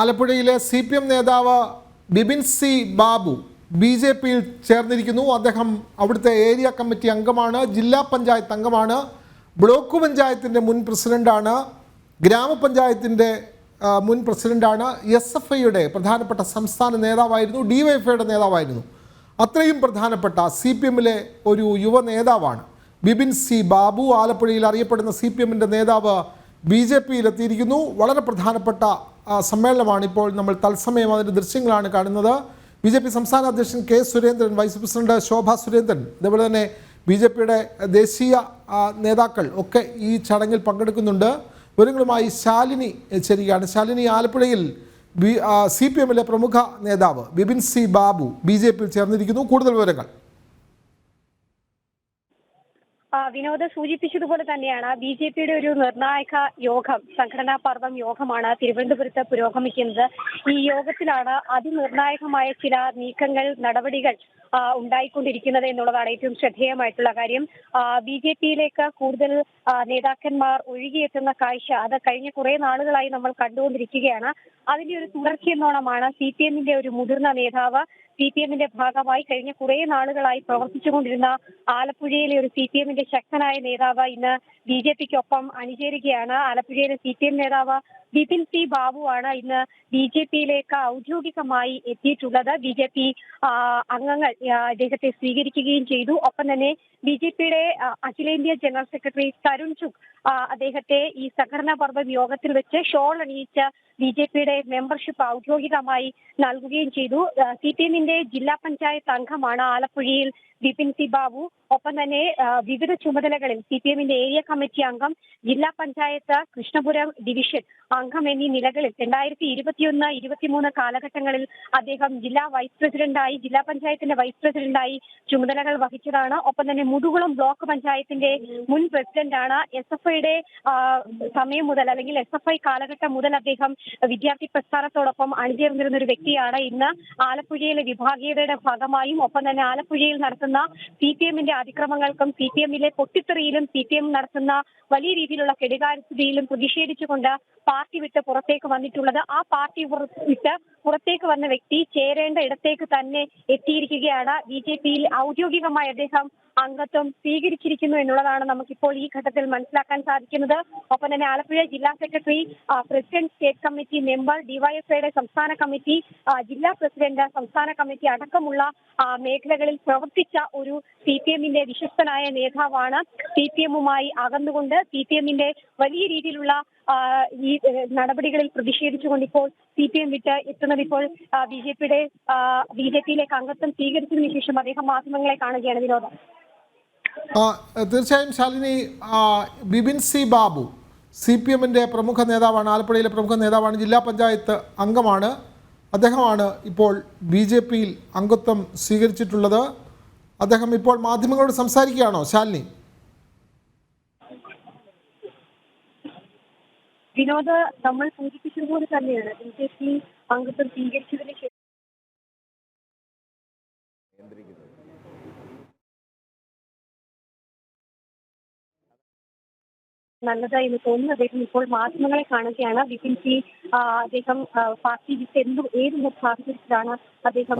ആലപ്പുഴയിലെ CPM നേതാവ് Bipin C Babu BJPയിൽ ചേർന്നിരിക്കുന്നു. അദ്ദേഹം അവിടുത്തെ ഏരിയ കമ്മിറ്റി അംഗമാണ്, ജില്ലാ പഞ്ചായത്ത് അംഗമാണ്, ബ്ലോക്ക് പഞ്ചായത്തിൻ്റെ മുൻ പ്രസിഡന്റാണ്, ഗ്രാമപഞ്ചായത്തിൻ്റെ മുൻ പ്രസിഡന്റാണ്, SFIയുടെ പ്രധാനപ്പെട്ട സംസ്ഥാന നേതാവായിരുന്നു, DYFIയുടെ നേതാവായിരുന്നു. അത്രയും പ്രധാനപ്പെട്ട CPMലെ ഒരു യുവ നേതാവാണ് ബിപിൻ സി ബാബു. ആലപ്പുഴയിൽ അറിയപ്പെടുന്ന CPMൻ്റെ നേതാവ് BJPയിൽ എത്തിയിരിക്കുന്നു. വളരെ പ്രധാനപ്പെട്ട സമ്മേളനമാണ് ഇപ്പോൾ നമ്മൾ തത്സമയം അതിൻ്റെ ദൃശ്യങ്ങളാണ് കാണുന്നത്. BJP സംസ്ഥാന അധ്യക്ഷൻ K. സുരേന്ദ്രൻ, വൈസ് പ്രസിഡന്റ് ശോഭ സുരേന്ദ്രൻ, അതേപോലെ തന്നെ BJPയുടെ ദേശീയ നേതാക്കൾ ഒക്കെ ഈ ചടങ്ങിൽ പങ്കെടുക്കുന്നുണ്ട്. വിവരങ്ങളുമായി ശാലിനി ചേരുകയാണ്. ശാലിനി, ആലപ്പുഴയിൽ CPMലെ പ്രമുഖ നേതാവ് ബിപിൻ സി ബാബു BJPയിൽ ചേർന്നിരിക്കുന്നു. കൂടുതൽ വിവരങ്ങൾ. വിനോദ് സൂചിപ്പിച്ചതുപോലെ തന്നെയാണ് BJPയുടെ ഒരു നിർണായക യോഗം, സംഘടനാ പർവം യോഗമാണ് തിരുവനന്തപുരത്ത് പുരോഗമിക്കുന്നത്. ഈ യോഗത്തിലാണ് അതിനിർണായകമായ ചില നീക്കങ്ങൾ, നടപടികൾ ഉണ്ടായിക്കൊണ്ടിരിക്കുന്നത് എന്നുള്ളതാണ് ഏറ്റവും ശ്രദ്ധേയമായിട്ടുള്ള കാര്യം. BJPയിലേക്ക് കൂടുതൽ നേതാക്കന്മാർ ഒഴുകിയെത്തുന്ന കാഴ്ച അത് കഴിഞ്ഞ കുറെ നാളുകളായി നമ്മൾ കണ്ടുകൊണ്ടിരിക്കുകയാണ്. അതിന്റെ ഒരു തുടർച്ചയെന്നോണമാണ് CPMന്റെ ഒരു മുതിർന്ന നേതാവ്, CPMന്റെ ഭാഗമായി കഴിഞ്ഞ കുറെ നാളുകളായി പ്രവർത്തിച്ചുകൊണ്ടിരുന്ന ആലപ്പുഴയിലെ ഒരു CPMന്റെ ശക്തനായ നേതാവ് ഇന്ന് BJPക്കൊപ്പം അണിചേരുകയാണ്. ആലപ്പുഴയിലെ CPM നേതാവ് ബിപിൻ സി ബാബു ആണ് ഇന്ന് BJPയിലേക്ക് ഔദ്യോഗികമായി എത്തിയിട്ടുള്ളത്. BJP അംഗങ്ങൾ അദ്ദേഹത്തെ സ്വീകരിക്കുകയും ചെയ്തു. ഒപ്പം തന്നെ BJPയുടെ അഖിലേന്ത്യാ ജനറൽ സെക്രട്ടറി തരുൺ ചുഗ് അദ്ദേഹത്തെ ഈ സംഘടനാ പർവ്വം യോഗത്തിൽ വെച്ച് ഷോൾ അണിയിച്ച് BJPയുടെ മെമ്പർഷിപ്പ് ഔദ്യോഗികമായി നൽകുകയും ചെയ്തു. CPMന്റെ ജില്ലാ പഞ്ചായത്ത് അംഗമാണ് ആലപ്പുഴയിൽ ബിപിൻ സി ബാബു. ഒപ്പം തന്നെ വിവിധ ചുമതലകളിൽ CPMന്റെ ഏരിയ കമ്മിറ്റി അംഗം, ജില്ലാ പഞ്ചായത്ത് കൃഷ്ണപുരം ഡിവിഷൻ അംഗം എന്നീ നിലകളിൽ 2021-23 കാലഘട്ടങ്ങളിൽ അദ്ദേഹം ജില്ലാ വൈസ് പ്രസിഡന്റായി, ജില്ലാ പഞ്ചായത്തിന്റെ വൈസ് പ്രസിഡന്റായി ചുമതലകൾ വഹിച്ചതാണ്. ഒപ്പം തന്നെ മുതുകുളം ബ്ലോക്ക് പഞ്ചായത്തിന്റെ മുൻ പ്രസിഡന്റാണ്. SFIയുടെ സമയം മുതൽ, അല്ലെങ്കിൽ SFI കാലഘട്ടം മുതൽ അദ്ദേഹം വിദ്യാർത്ഥി പ്രസ്ഥാനത്തോടൊപ്പം അണിചേർന്നിരുന്ന ഒരു വ്യക്തിയാണ്. ഇന്ന് ആലപ്പുഴയിലെ വിഭാഗീയതയുടെ ഭാഗമായും ഒപ്പം തന്നെ ആലപ്പുഴയിൽ നടത്തുന്ന CPMന്റെ അതിക്രമങ്ങൾക്കും CPMലെ പൊട്ടിത്തെറിയിലും CPM നടത്തുന്ന വലിയ രീതിയിലുള്ള കെടുകാര്യസ്ഥതയിലും പ്രതിഷേധിച്ചുകൊണ്ട് പാർട്ടി വിട്ട് പുറത്തേക്ക് വന്നിട്ടുള്ളത്. ആ പാർട്ടി വിട്ട് പുറത്തേക്ക് വന്ന വ്യക്തി ചേരേണ്ട ഇടത്തേക്ക് തന്നെ എത്തിയിരിക്കുകയാണ്. BJPയിൽ ഔദ്യോഗികമായി അദ്ദേഹം അംഗത്വം സ്വീകരിച്ചിരിക്കുന്നു എന്നുള്ളതാണ് നമുക്കിപ്പോൾ ഈ ഘട്ടത്തിൽ മനസ്സിലാക്കാൻ സാധിക്കുന്നത്. ഒപ്പം തന്നെ ആലപ്പുഴ ജില്ലാ secretary, president, state committee member, DYFIയുടെ സംസ്ഥാന കമ്മിറ്റി, ജില്ലാ പ്രസിഡന്റ്, സംസ്ഥാന കമ്മിറ്റി അടക്കമുള്ള മേഖലകളിൽ പ്രവർത്തിച്ച ഒരു CPMന്റെ വിശ്വസ്തനായ നേതാവാണ്. CPMവുമായി അകന്നുകൊണ്ട് CPMന്റെ വലിയ രീതിയിലുള്ള ഈ നടപടികളിൽ പ്രതിഷേധിച്ചുകൊണ്ട് ഇപ്പോൾ CPM വിട്ട് എത്തുന്നത് ഇപ്പോൾ BJPയിലേക്ക് അംഗത്വം സ്വീകരിച്ചതിനു ശേഷം അദ്ദേഹം മാധ്യമങ്ങളെ കാണുകയാണ്. വിനോദം. തീർച്ചയായും ശാലിനി, ബിപിൻ സി ബാബു CPMന്റെ പ്രമുഖ നേതാവാണ്, ആലപ്പുഴയിലെ പ്രമുഖ നേതാവാണ്, ജില്ലാ പഞ്ചായത്ത് അംഗമാണ്. അദ്ദേഹമാണ് ഇപ്പോൾ BJPയിൽ അംഗത്വം സ്വീകരിച്ചിട്ടുള്ളത്. അദ്ദേഹം ഇപ്പോൾ മാധ്യമങ്ങളോട് സംസാരിക്കുകയാണോ ശാലിനി? വിനോദ, നമ്മൾ സൂചിപ്പിച്ചതുപോലെ തന്നെയാണ് BJP അംഗത്വം സ്വീകരിച്ചതിന് ശേഷം നല്ലത് എന്ന് തോന്നുന്നു. അദ്ദേഹം ഇപ്പോൾ മാധ്യമങ്ങളെ കാണുകയാണ്. ബിപിൻ സി അദ്ദേഹം പാർട്ടി വിട്ട് ഏത് സാഹചര്യത്തിലാണ് അദ്ദേഹം